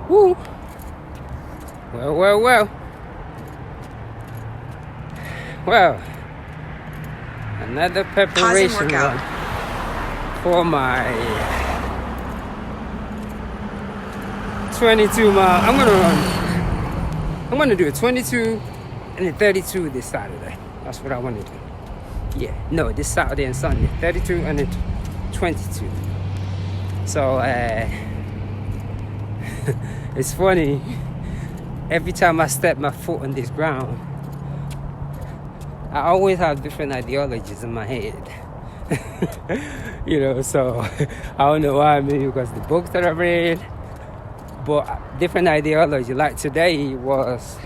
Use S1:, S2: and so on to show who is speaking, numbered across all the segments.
S1: Woo. Well. Well, another preparation run for my 22 mile. I'm gonna do a 22 and a 32 this Saturday. That's what I want to do. Yeah, no, this Saturday and Sunday, 32 and a 22. So it's funny, every time I step my foot on this ground, I always have different ideologies in my head. So I don't know why, maybe because the books that I read, but different ideology. Like today was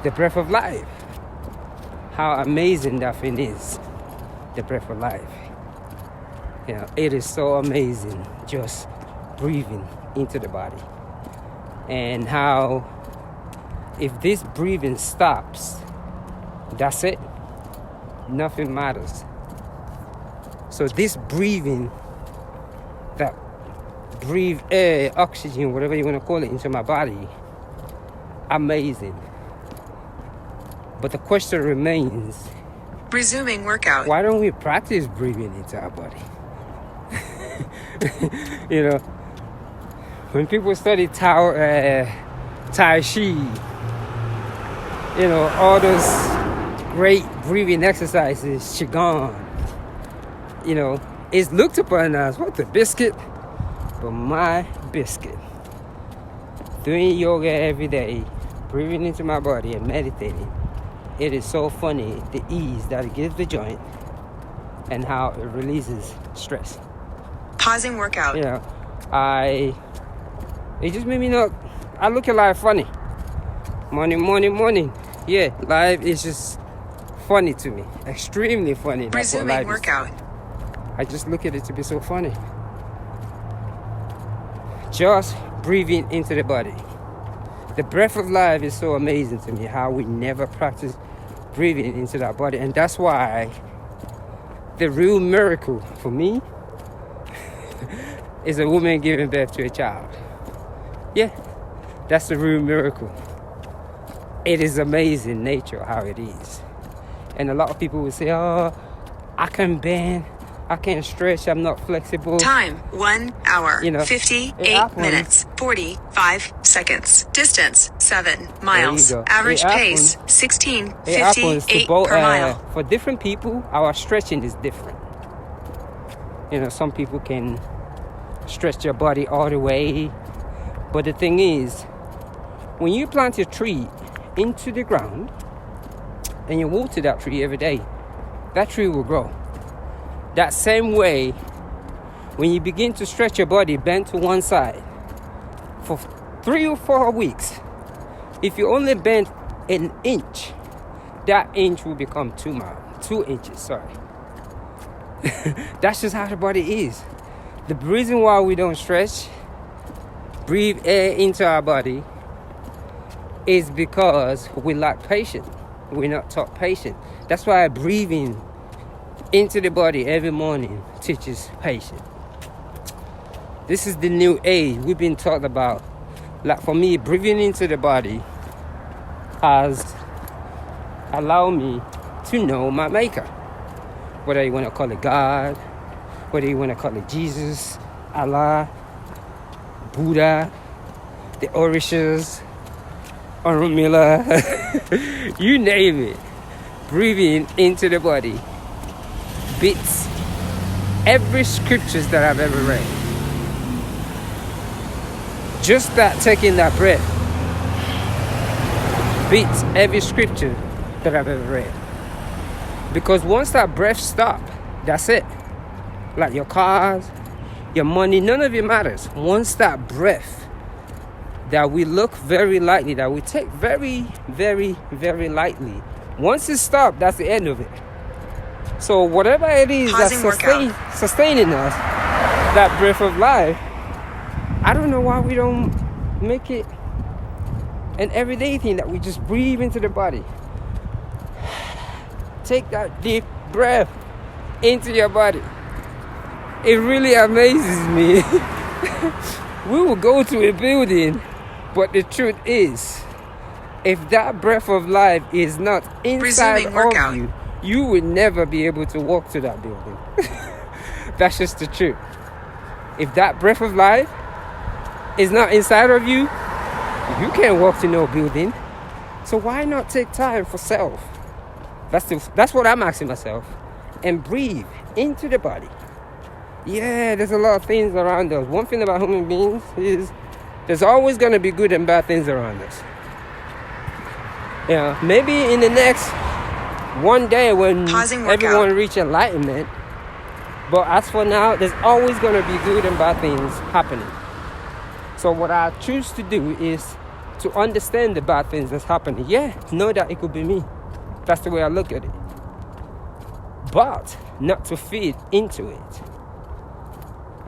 S1: the breath of life. How amazing that thing is, the breath of life. It is so amazing just breathing into the body. And how if this breathing stops, that's it. Nothing matters. So this breathing, that breathe air, oxygen, whatever you want to call it, into my body, amazing. But the question remains,
S2: resuming workout.
S1: Why don't we practice breathing into our body? When people study Tai Chi, all those great breathing exercises, Qigong, it's looked upon as what, the biscuit? But my biscuit, doing yoga every day, breathing into my body and meditating, it is so funny, the ease that it gives the joint and how it releases stress.
S2: Pausing workout.
S1: It just made me I look at life funny. Morning. Yeah, life is just funny to me. Extremely funny. That's what life
S2: workout.
S1: Is. I just look at it to be so funny. Just breathing into the body. The breath of life is so amazing to me, how we never practice breathing into that body. And that's why the real miracle for me is a woman giving birth to a child. Yeah, that's the real miracle. It is amazing nature how it is. And a lot of people will say, oh, I can bend, I can't stretch, I'm not flexible.
S2: Time, 1 hour, 58 minutes, 45 seconds. Distance, 7 miles. Average pace, 16:58 per mile.
S1: For different people, our stretching is different. Some people can stretch your body all the way. But the thing is, when you plant a tree into the ground and you water that tree every day, that tree will grow. That same way, when you begin to stretch your body bent to one side for 3 or 4 weeks, if you only bend an inch, that inch will become 2 inches. That's just how the body is. The reason why we don't stretch, breathe air into our body, is because we lack patience. We're not taught patience. That's why breathing into the body every morning teaches patience. This is the new age we've been taught about. Like for me, breathing into the body has allowed me to know my maker. Whether you want to call it God, whether you want to call it Jesus, Allah, Buddha, the Orishas, Orunmila, you name it. Breathing into the body beats every scriptures that I've ever read. Just that taking that breath beats every scripture that I've ever read. Because once that breath stops, that's it. Like your cars, your money, none of it matters. Once that breath that we look very lightly, that we take very, very, very lightly, once it stops, that's the end of it. So whatever it is that's sustaining us, that breath of life, I don't know why we don't make it an everyday thing, that we just breathe into the body. Take that deep breath into your body. It really amazes me. We will go to a building But the truth is, if that breath of life is not inside of you, you would never be able to walk to that building. That's just the truth. If that breath of life is not inside of you, you can't walk to no building. So why not take time for self? That's what I'm asking myself. And breathe into the body. Yeah, there's a lot of things around us. One thing about human beings is there's always going to be good and bad things around us. Yeah, maybe in the next one day when everyone reach enlightenment, but as for now, there's always going to be good and bad things happening. So what I choose to do is to understand the bad things that's happening. Yeah, know that it could be me. That's the way I look at it. But not to feed into it.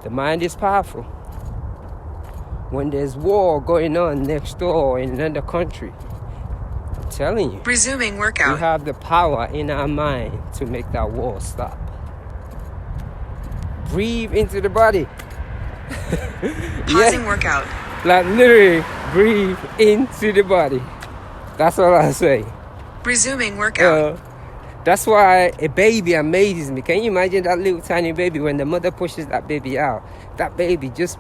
S1: The mind is powerful. When there's war going on next door in another country, I'm telling you,
S2: resuming workout.
S1: We have the power in our mind to make that war stop. Breathe into the body.
S2: Pausing workout.
S1: Like literally breathe into the body. That's all I say.
S2: Resuming workout.
S1: That's why a baby amazes me. Can you imagine that little tiny baby when the mother pushes that baby out? That baby, just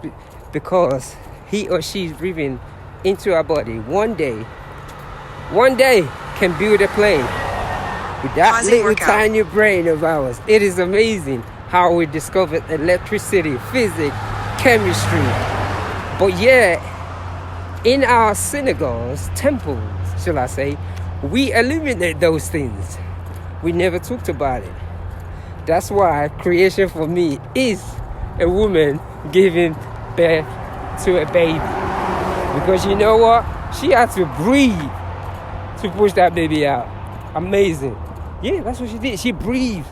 S1: because he or she is breathing into our body, one day can build a plane with that
S2: Pausing
S1: little
S2: workout.
S1: tiny brain of ours. It is amazing how we discovered electricity, physics, chemistry. But yeah, in our synagogues, temples, shall I say, we eliminate those things. We never talked about it. That's why creation for me is a woman giving birth to a baby. Because you know what? She had to breathe to push that baby out. Amazing. Yeah, that's what she did. She breathed.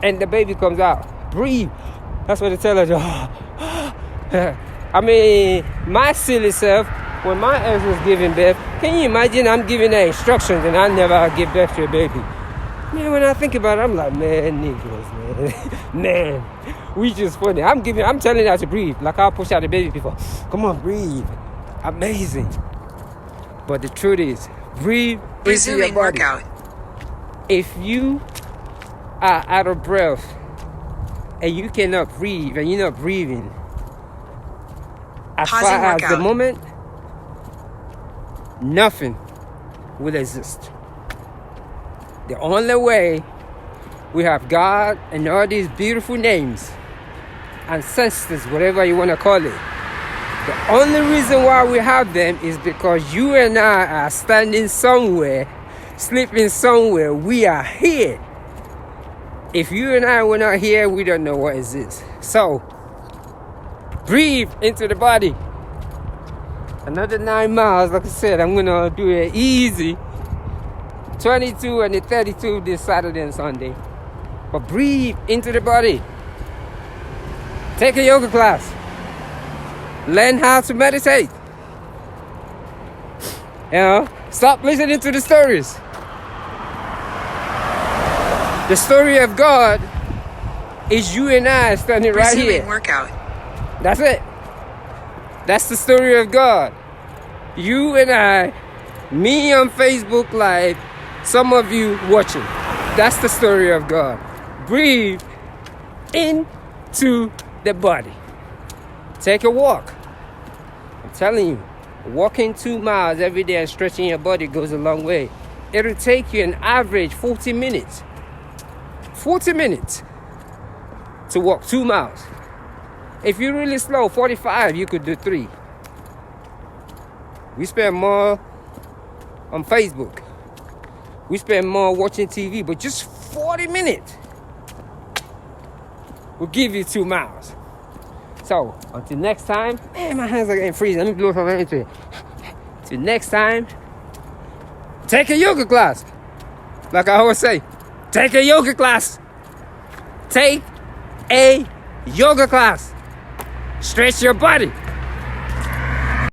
S1: And the baby comes out. Breathe. That's what they tell her. I mean, my silly self, when my ex was giving birth, can you imagine I'm giving her instructions and I never give birth to a baby? Man, when I think about it, I'm like, man, niggas, man. Man, we just funny. I'm telling her to breathe. Like I'll push out the baby before. Come on, breathe. Amazing. But the truth is, breathe into your body.
S2: Workout.
S1: If you are out of breath and you cannot breathe and you're not breathing, as far as the moment, nothing will exist. The only way we have God and all these beautiful names, ancestors, whatever you want to call it. The only reason why we have them is because you and I are standing somewhere, sleeping somewhere. We are here. If you and I were not here, we don't know what exists. So, breathe into the body. Another 9 miles, like I said, I'm going to do it easy. 22 and the 32 this Saturday and Sunday. But breathe into the body. Take a yoga class. Learn how to meditate. You know, stop listening to the stories. The story of God is you and I standing right here.
S2: Workout.
S1: That's it. That's the story of God. You and I, me on Facebook Live, some of you watching. That's the story of God. Breathe into the body. Take a walk. I'm telling you, walking 2 miles every day and stretching your body goes a long way. It'll take you an average 40 minutes. 40 minutes to walk 2 miles. If you're really slow, 45, you could do 3. We spend more on Facebook. We spend more watching TV, but just 40 minutes will give you 2 miles. So, until next time, man, my hands are getting freezing. Let me blow some air into it. Till next time, take a yoga class. Like I always say, take a yoga class. Take a yoga class. Stretch your body.